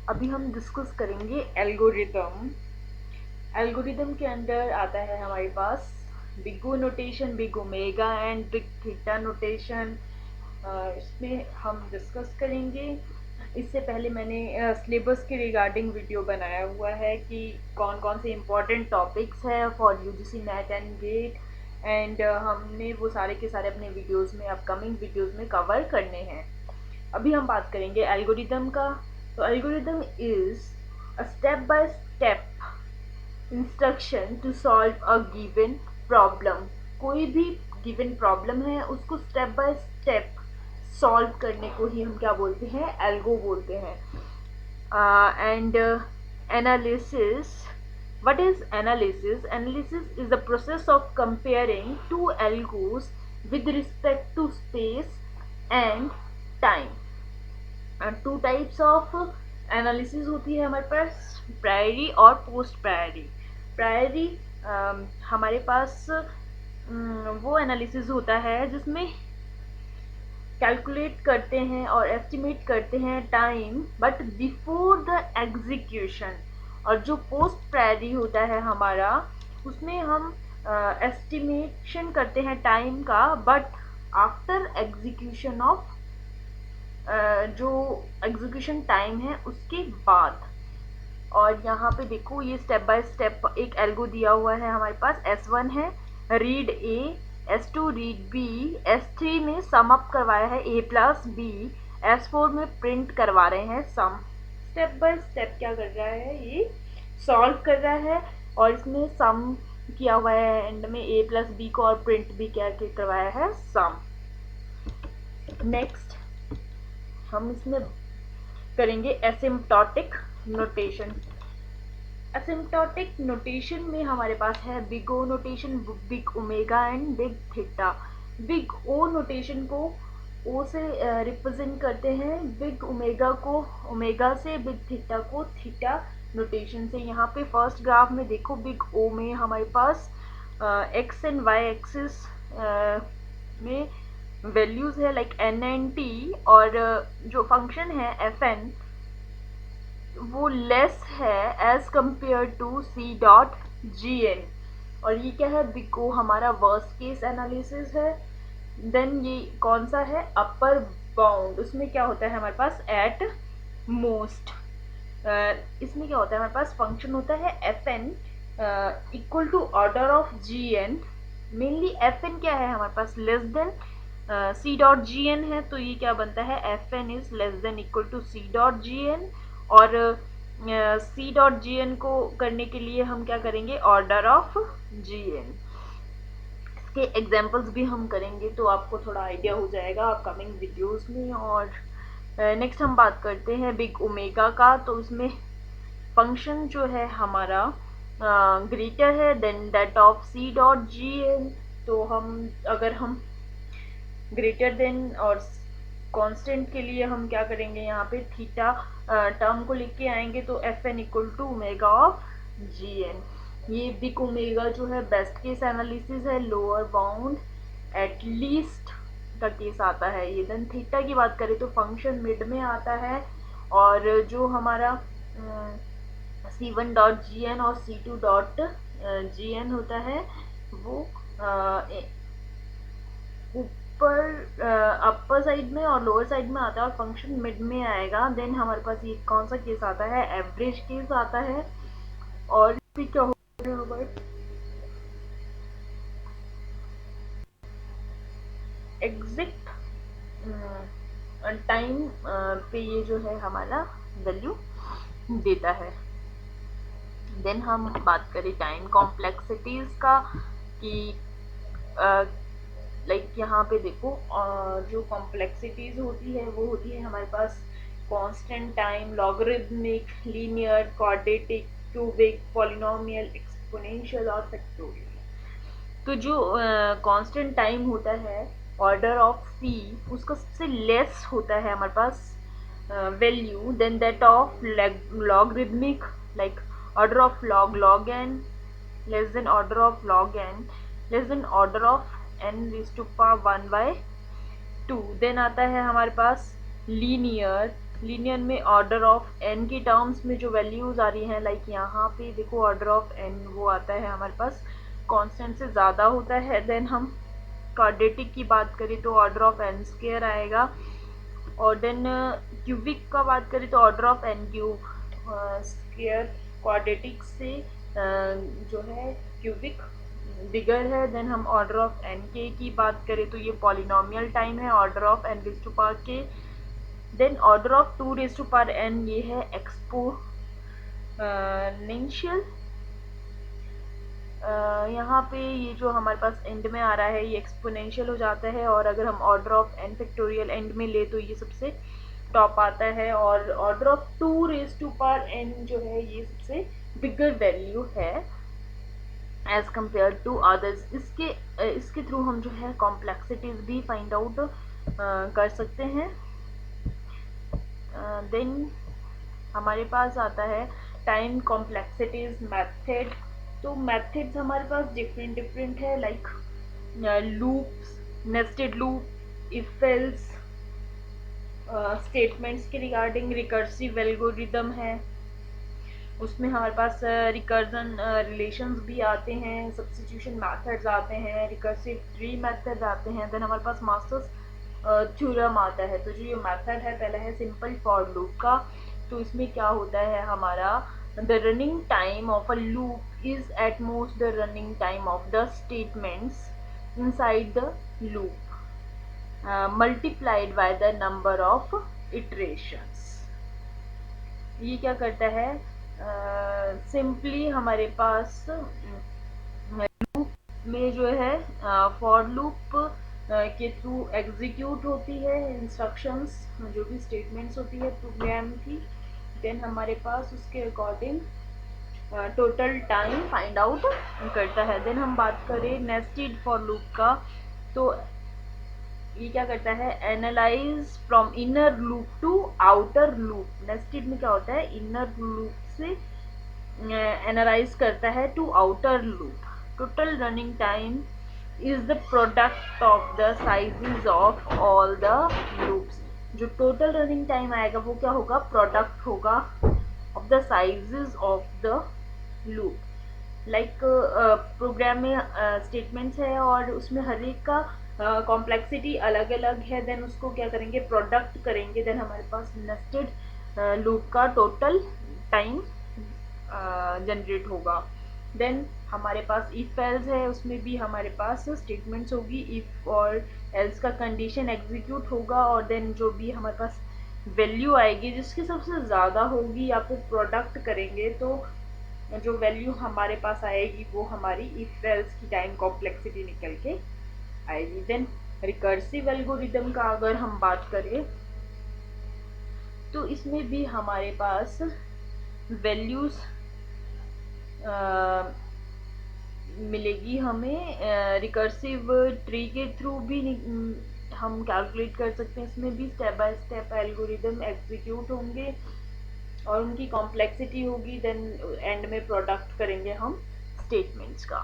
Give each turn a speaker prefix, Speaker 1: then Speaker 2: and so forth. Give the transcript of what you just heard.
Speaker 1: अभी हम डिस्कस करेंगे एल्गोरिदम। एल्गोरिदम के अंदर आता है हमारे पास big O notation, big omega and big theta notation. इसमें हम डिस्कस करेंगे। इससे पहले मैंने सिलेबस के रिगार्डिंग वीडियो बनाया हुआ है कि कौन कौन से इम्पोर्टेंट टॉपिक्स है for UGC NET and GATE, and हमने वो सारे के सारे अपने वीडियोस में, अपकमिंग वीडियोस में कवर करने हैं। अभी हम बात करेंगे एल्गोरिदम का। तो algorithm is a step by step instruction to solve a given problem. कोई भी गिवन प्रॉब्लम है उसको स्टेप बाय स्टेप सॉल्व करने को ही हम क्या बोलते हैं, एल्गो बोलते हैं। And analysis, what is analysis? Analysis is the process of comparing two algos with respect to space and time. Two types of analysis होती है हमारे पास, प्रायरी और पोस्ट प्रायरी। प्रायरी हमारे पास वो एनालिसिस होता है जिसमें कैलकुलेट करते हैं और एस्टिमेट करते हैं time but before the execution. और जो पोस्ट प्रायरी होता है हमारा, उसमें हम एस्टिमेशन करते हैं टाइम का बट आफ्टर एग्जीक्यूशन ऑफ जो एग्जीक्यूशन टाइम है उसके बाद। और यहाँ पे देखो ये स्टेप बाय स्टेप एक एल्गो दिया हुआ है हमारे पास। S1 है रीड ए, S2 रीड बी, S3 में सम अप करवाया है A प्लस बी, S4 में प्रिंट करवा रहे हैं सम। स्टेप बाय स्टेप क्या कर रहा है, ये सॉल्व कर रहा है और इसमें सम किया हुआ है एंड में A प्लस बी को, और प्रिंट भी क्या करवाया है, सम। नेक्स्ट हम इसमें करेंगे एसिम्प्टोटिक नोटेशन। एसिम्प्टोटिक नोटेशन में हमारे पास है big O notation, big omega and big theta. Big O notation को ओ से रिप्रेजेंट करते हैं, बिग ओमेगा को ओमेगा से, बिग थीटा को थीटा नोटेशन से। यहाँ पे फर्स्ट ग्राफ में देखो, बिग ओ में हमारे पास एक्स एंड वाई एक्सिस में वैल्यूज है लाइक एन एंड टी, और जो फंक्शन है एफ एन वो लेस है as compare to C dot G N. और ये क्या है, बिको हमारा वर्स्ट केस एनालिसिस है। देन ये कौन सा है, अपर बाउंड। उसमें क्या होता है हमारे पास, एट मोस्ट। इसमें क्या होता है हमारे पास, फंक्शन होता है F N equal to order of ji n. Mainly f n क्या है हमारे पास, लेस देन सी डॉट जी एन है, तो ये क्या बनता है, F n is less than equal to C dot G N. और सी डॉट जी एन को करने के लिए हम क्या करेंगे, ऑर्डर ऑफ जी एन। इसके एग्जाम्पल्स भी हम करेंगे तो आपको थोड़ा आइडिया हो जाएगा अपकमिंग वीडियोस में। और नेक्स्ट हम बात करते हैं बिग ओमेगा का। तो उसमें फंक्शन जो है हमारा ग्रेटर है than that of C dot ji N. तो हम अगर हम ग्रेटर देन और कांस्टेंट के लिए हम क्या करेंगे, यहाँ पे थीटा टर्म को लिख के आएंगे, तो F N equal to omega of ji N. ये बिग ओमेगा जो है बेस्ट केस एनालिसिस है, लोअर बाउंड एट लीस्ट का केस आता है ये। देन थीटा की बात करें तो फंक्शन मिड में आता है, और जो हमारा C1 डॉट जी एन और C2 डॉट जी एन होता है वो ऊपर अपर साइड में और लोअर साइड में आता है, और फंक्शन मिड में आएगा। देन हमारे पास ये कौन सा केस आता है, एवरेज केस आता है। और फिर क्या होता है हमारे एग्जैक्ट टाइम पे ये जो है हमारा वैल्यू देता है। देन हम बात करें टाइम कॉम्प्लेक्सिटीज का, कि लाइक यहाँ पे देखो जो कॉम्प्लेक्सिटीज होती है वो होती है हमारे पास constant time, logarithmic, linear, quadratic, cubic, polynomial, exponential और फैक्टोरियल। तो जो कांस्टेंट टाइम होता है ऑर्डर ऑफ सी, उसका सबसे लेस होता है हमारे पास value than that of logarithmic, like order of log n, less than order of log n, less than order of n raise to power 1/2। Then आता है हमारे पास लीनियर, लीनियर में ऑर्डर ऑफ एन की टर्म्स में जो values आ रही हैं, लाइक यहाँ पे देखो ऑर्डर ऑफ एन वो आता है हमारे पास कांस्टेंट से ज़्यादा होता है। देन हम क्वाड्रेटिक की बात करें तो ऑर्डर ऑफ एन स्क्वायर आएगा। और देन क्यूबिक का बात करें तो order of n cube square. Quadratic से जो है क्यूबिक बिगर है। देन हम ऑर्डर ऑफ एन के की बात करें तो ये पॉलिनोमियल टाइम है, order of n raise to power के। Then order of 2 raise to power n ये है एक्सपोनेंशियल। यहाँ पे ये जो हमारे पास एंड में आ रहा है ये एक्सपोनेंशियल हो जाता है, और अगर हम order of n factorial end में ले तो ये सबसे टॉप आता है। और order of 2 raise to power n जो है ये सबसे बिगर वैल्यू है एज कम्पेयर टू अदर्स। इसके थ्रू हम जो है कॉम्प्लेक्सिटीज भी फाइंड आउट कर सकते हैं। देन हमारे पास आता है टाइम कॉम्प्लेक्सिटीज मेथड। तो मेथड्स हमारे पास डिफरेंट है, like loops, nested loop, if else, statements के रिगार्डिंग रिकर्सिव एल्गोरिदम है। उसमें हमारे पास रिकर्जन रिलेशंस भी आते हैं, सब्स्टिट्यूशन मेथड्स आते हैं, रिकर्सिव ट्री मेथड्स आते हैं। देन हमारे पास मास्टर्स थ्योरम आता है। तो जो ये मेथड है पहला है सिंपल फॉर लूप का। तो इसमें क्या होता है हमारा the running time of a loop is at most the running time of the statements inside the loop multiplied by the number of iterations. ये क्या करता है सिंपली हमारे पास लूप में जो है फॉर लूप के थ्रू एग्जीक्यूट होती है इंस्ट्रक्शंस, जो भी स्टेटमेंट्स होती है प्रोग्राम की। देन हमारे पास उसके according total time find out करता है। देन हम बात करें नेस्टेड फॉर लूप का, तो ये क्या करता है analyse from inner loop to outer loop. Nested में क्या होता है इनर लूप से एनालाइज करता है to outer loop. Total running time is the product of the sizes of all the loops. जो टोटल रनिंग टाइम आएगा वो क्या होगा प्रोडक्ट होगा of the sizes of the loop. Like program में स्टेटमेंट्स है और उसमें हर एक का कॉम्प्लेक्सिटी अलग अलग है। देन उसको क्या करेंगे प्रोडक्ट करेंगे। देन हमारे पास नेस्टेड लूप का टोटल टाइम जनरेट होगा। देन हमारे पास इफ एल्स है, उसमें भी हमारे पास स्टेटमेंट्स होगी। इफ और एल्स का कंडीशन एग्जीक्यूट होगा और देन जो भी हमारे पास वैल्यू आएगी जिसकी सबसे ज़्यादा होगी या फिर प्रोडक्ट करेंगे तो जो वैल्यू हमारे पास आएगी वो हमारी इफ एल्स की टाइम कॉम्प्लेक्सिटी निकल के आएगी। देन रिकर्सिव एल्गोरिदम का अगर हम बात करें तो इसमें भी हमारे पास वैल्यूज मिलेगी हमें। रिकर्सिव ट्री के थ्रू भी हम कैलकुलेट कर सकते हैं। इसमें भी step by step algorithm execute होंगे और उनकी कॉम्प्लेक्सिटी होगी। देन एंड में प्रोडक्ट करेंगे हम स्टेटमेंट्स का।